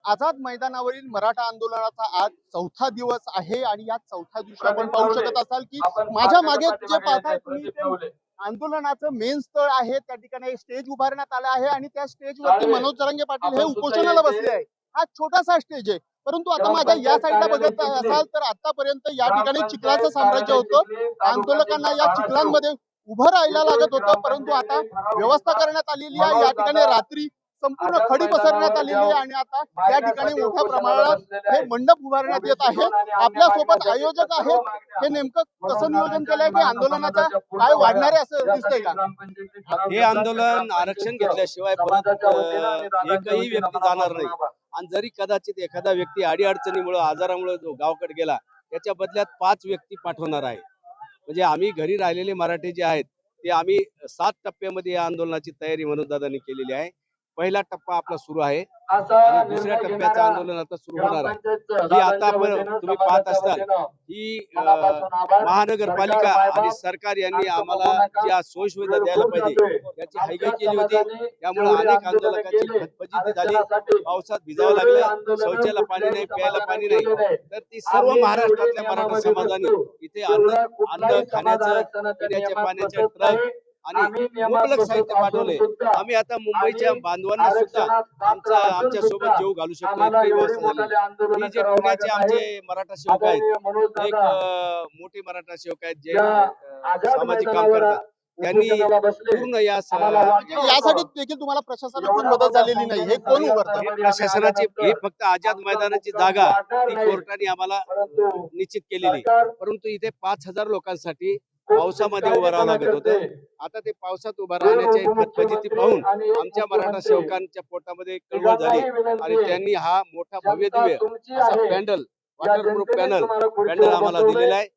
आझाद मैदानावरील मराठा आंदोलनाचा आज चौथा दिवस आहे आणि या चौथ्या दिवशी आपण पाहू शकत असाल की माझ्या मागे जे पाहताय तुम्ही ते आंदोलनाचं मेन स्थळ आहे। त्या ठिकाणी स्टेज उभारण्यात आलं आहे आणि त्या स्टेजवरती मनोज जरांगे पाटील हे उपोषणाला बसले आहे। हा छोटासा स्टेज आहे, परंतु आता माझ्या या साईडला बघत असाल तर आतापर्यंत या ठिकाणी चिखलाचं साम्राज्य होतं। आंदोलकांना या चिखलांमध्ये उभं राहायला लागत होतं, परंतु आता व्यवस्था करण्यात आलेली आहे। या ठिकाणी रात्री संपूर्ण खडी पसरण्यात आलेली आहे आणि आता या ठिकाणी मोठ्या प्रमाणात हे मंडप उभारण्यात येत आहे। आपल्या सोबत आयोजक आहेत, हे नेमकं कसं नियोजन केलंय की आंदोलनाचा काय वाढणार आहे असं दिसतंय का? हे आंदोलन आरक्षण घेतल्याशिवाय परत एकही व्यक्ती जाणार नाही आणि जरी कदाचित एखादा व्यक्ती अडीअडचणीमुळे आजारामुळे जो गावाकडे गेला त्याच्या बदल्यात 5 व्यक्ती पाठवणार आहे। म्हणजे आम्ही घरी राहिलेले मराठी जे आहेत ते आम्ही 7 टप्प्यामध्ये या आंदोलनाची तयारी मनोज दादांनी केलेली आहे। पहिला टप्पा आपला सुरू आहे आणि दुसऱ्या टप्प्याचं आंदोलन आता सुरू होणार आहे। ही आता तुम्ही पाहत असताल ही महानगरपालिका आणि सरकार यांनी आम्हाला ज्या सोयीसुविधा द्यायला पाहिजे त्याची हयगय केली होती। त्यामुळे अनेक आंदोलकांची फजिती झाली, पावसात भिजावं लागलं, शौचाला पाणी नाही, प्यायला पाणी नाही। तर ती सर्व महाराष्ट्रातल्या मराठा समाजाने इथे अन्न खाण्याचं, पिण्याच्या पाण्याचं ट्रक आणि मुबलक साहित्य पाठवले। आम्ही आता मुंबईच्या बांधवांना सुद्धा आमच्या सोबत जीव घालू शकतो इतकी व्यवस्था झाली। ही जे पुण्याचे आमचे मराठा सेवक आहेत, एक मोठे मराठा सेवक आहेत जे सामाजिक काम करतात, त्यांनी पूर्ण यासाठी देखील तुम्हाला प्रशासनाकडून मदत झालेली नाही, हे कोण उभारतं? प्रशासनाची हे फक्त आझाद मैदानाची जागा ती कोर्टाने आम्हाला निश्चित केलेली, परंतु इथे 5000 लोकांसाठी पावसामध्ये उभं राहावं लागत होतं। आता ते पावसात उभं राहण्याची फजिती पाहून आमच्या मराठा सेवकांच्या पोटामध्ये कळवळ झाली आणि त्यांनी हा मोठा भव्य दिव्य असा पॅन्डल, वॉटरप्रूफ पॅनल आम्हाला दिलेला आहे।